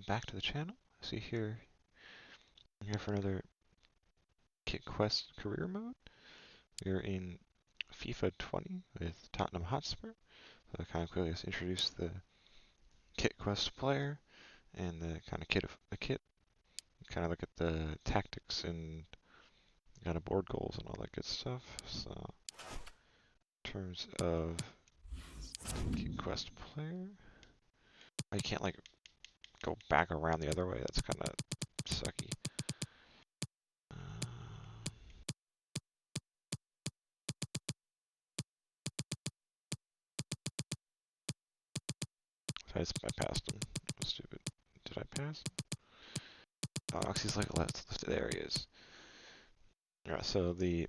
back to the channel. See here, I'm here for another Kit Quest career mode. We're in FIFA 20 with Tottenham Hotspur. So kind of quickly just introduce the Kit Quest player and the kind of kit of the kit. Kind of look at the tactics and kind of board goals and all that good stuff. So in terms of Kit Quest player, I can't like go back around the other way. That's kind of sucky. I passed him. Stupid. Did I pass? Oh, he's like left. There he is. Alright, so the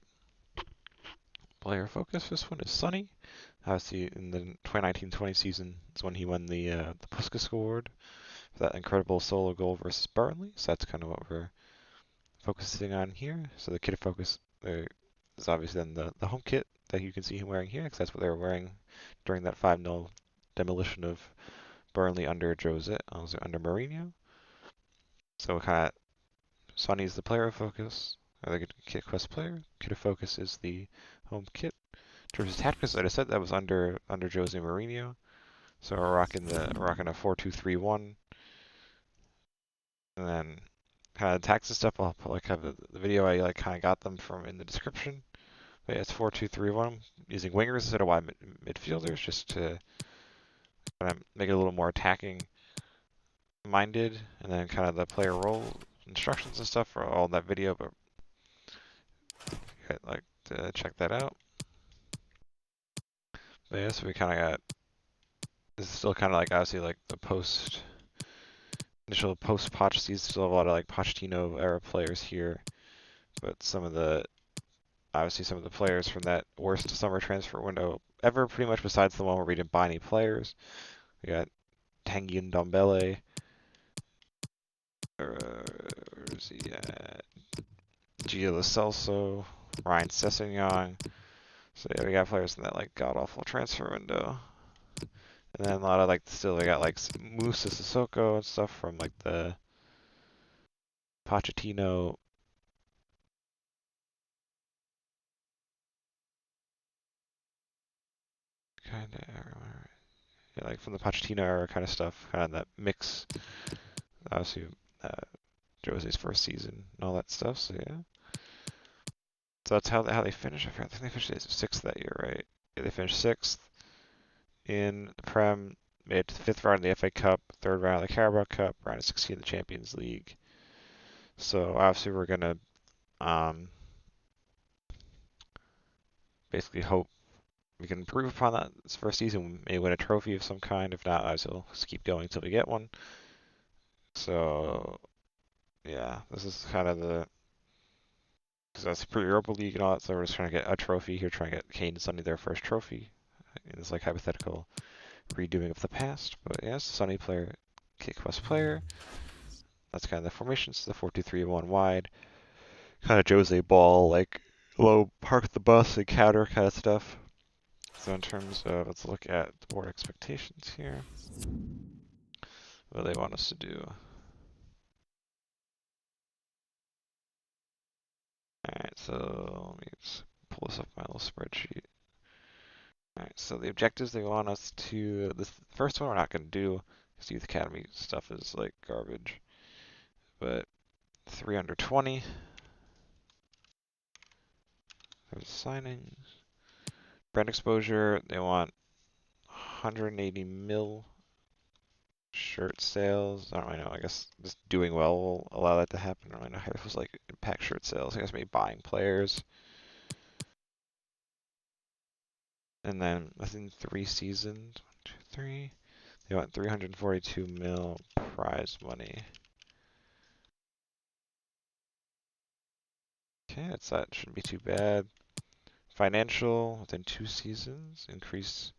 player focus for this one is Sonny. Obviously, in the 2019-20 season is when he won the Puskas Award for that incredible solo goal versus Burnley. So that's kind of what we're focusing on here. So the kit of focus is obviously then the home kit that you can see him wearing here, because that's what they were wearing during that 5-0 demolition of Burnley under under Mourinho. So kind of Sonny's the player of focus, or the Kit Quest player. Kit of focus is the home kit. In terms of tactics, I just said that was under Jose Mourinho. So we're rocking a 4-2-3-1, and then kind of tactics stuff. I'll like have the video I like kind of got them from in the description. But yeah, it's 4-2-3-1 using wingers instead of wide midfielders, just to kind of make it a little more attacking minded, and then kind of the player role instructions and stuff are all in that video, but I'd like to check that out. But yeah, so we kind of got, this is still kind of like obviously like the initial post-Poch season, still have a lot of like Pochettino era players here, but obviously some of the players from that worst summer transfer window ever, pretty much besides the one where we didn't buy any players. We got Tanguy Ndombele, where is he at? Gio Lo Celso, Ryan Sessegnon. So yeah, we got players in that like god-awful transfer window. And then a lot of like they got like Musa Sissoko and stuff from like the Pochettino. Kind of, yeah, like from the Pochettino era kind of stuff, kind of that mix. Obviously, uh, Jose's first season and all that stuff. So yeah, so that's how they finished. I think they finished sixth that year, right? Yeah, they finished sixth in the Prem, made it to the fifth round of the FA Cup, third round of the Carabao Cup, round of 16 in the Champions League. So obviously we're gonna basically hope we can improve upon that this first season. We may win a trophy of some kind. If not, obviously we'll just keep going until we get one. So yeah, this is kind of because that's Super Europa League and all that. So we're just trying to get a trophy here, trying to get Kane and Sonny their first trophy in this like hypothetical redoing of the past. But yes, Sonny player, Kit Quest player. That's kind of the formations, the 4-2-3-1 wide, kind of Jose ball, like low park the bus and counter kind of stuff. So in terms of, let's look at the board expectations here. What do they want us to do? Alright, so let me just pull this up my little spreadsheet. Alright, so the objectives they want us to, the first one we're not going to do, because Youth Academy stuff is like garbage. But 3 under 20. There's signings. Brand exposure, they want 180 mil shirt sales. I don't really know. I guess just doing well will allow that to happen. I don't really know how it was like impact shirt sales. I guess maybe buying players. And then within 3 seasons, 1, 2, 3, they want 342 mil prize money. Okay, that shouldn't be too bad. Financial, within 2 seasons, increase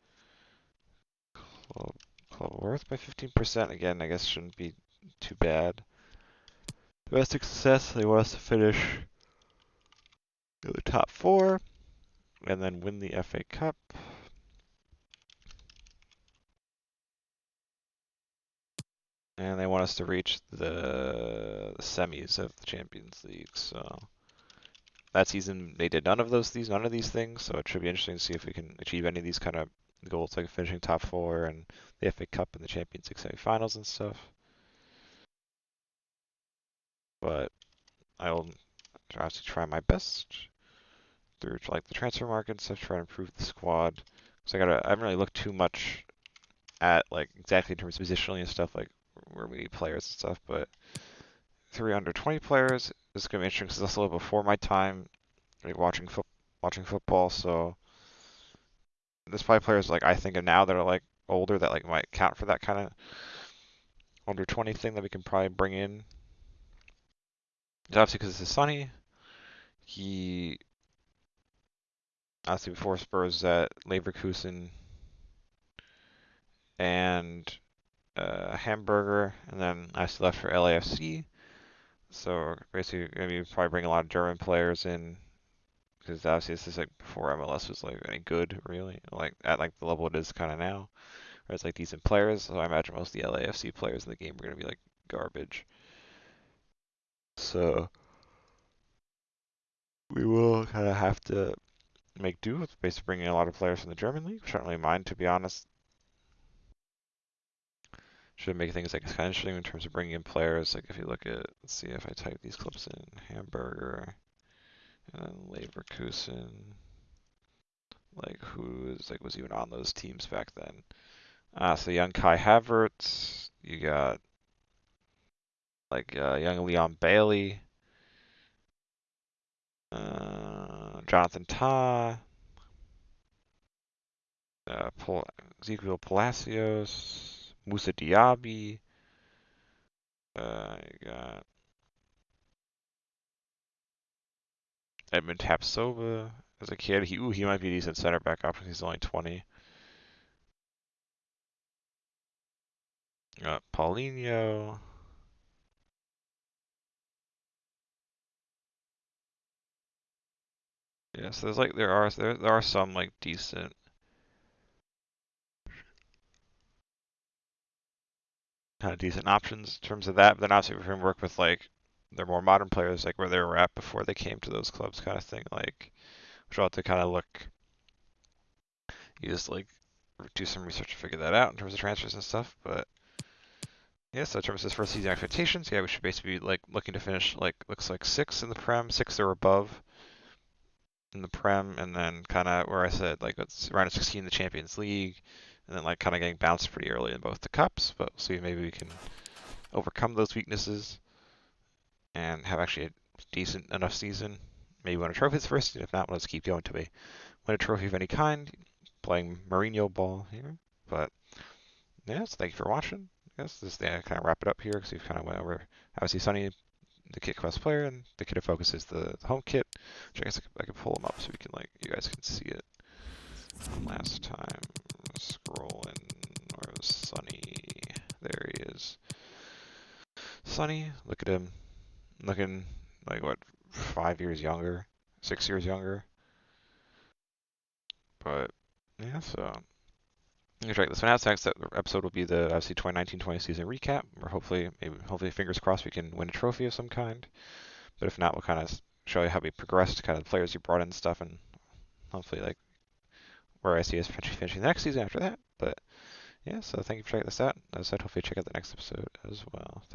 club worth by 15%. Again, I guess shouldn't be too bad. Domestic success, they want us to finish in the top 4 and then win the FA Cup. and they want us to reach the semis of the Champions League. So that season they did none of these things. So it should be interesting to see if we can achieve any of these kind of goals, like finishing top four and the FA Cup and the Champions League semifinals and stuff. But I'll obviously try my best through like the transfer market and stuff, try to improve the squad. So I haven't really looked too much at like exactly in terms of positionally and stuff, like where we need players and stuff. But 3 under 20 players is gonna be interesting because that's a little before my time, like watching football. So there's probably players like I think of now that are like older that like might count for that kind of under 20 thing that we can probably bring in. Obviously, because this is Sonny, he obviously before Spurs at Leverkusen and Hamburger, and then I still left for LAFC. So basically, maybe probably bring a lot of German players in because obviously this is like before MLS was like any good really, like at like the level it is kind of now, where it's like decent players. So I imagine most of the LAFC players in the game are gonna be like garbage. So we will kind of have to make do with basically bringing a lot of players from the German league, which I don't really mind to be honest. Should make things like kind of interesting in terms of bringing in players. Like if you look at, let's see if I type these clips in, Hamburger and then Leverkusen, like was even on those teams back then. So young Kai Havertz, you got like young Leon Bailey, Jonathan Tah, Ezekiel Palacios, Musa Diaby. You got Edmund Tapsoba as a kid. He might be a decent center back option. He's only 20. Paulinho. Yeah, so there's like there are some like decent kind of decent options in terms of that. But then obviously we can work with like their more modern players, like where they were at before they came to those clubs, kind of thing. Like, which I'll have to kind of look. You just like do some research to figure that out in terms of transfers and stuff. But yeah, so in terms of this first season expectations, yeah, we should basically be like looking to finish like looks like six in the Prem, six or above in the Prem, and then kind of where I said like it's around 16 in the Champions League, and then like kind of getting bounced pretty early in both the cups. But we'll see maybe we can overcome those weaknesses and have actually a decent enough season. Maybe win a trophy first. If not, let's keep going to win a trophy of any kind. Playing Mourinho ball here, but yeah. So thank you for watching. I guess this kind of wrap it up here because we've kind of went over obviously Sonny, the kit quest player, and the kit of focus is the home kit. Which I guess I could pull them up so we can like you guys can see it. Last time scrolling, where's Sonny? There he is. Sonny, look at him, looking like what 5 years younger, 6 years younger. But yeah, so you check this one out. Next episode will be the obviously 2019-20 season recap. Or hopefully, fingers crossed, we can win a trophy of some kind. But if not, we'll kind of show you how we progressed, kind of the players you brought in and stuff, and hopefully like where I see us finishing the next season after that. But yeah, so thank you for checking this out. As I said, hopefully check out the next episode as well.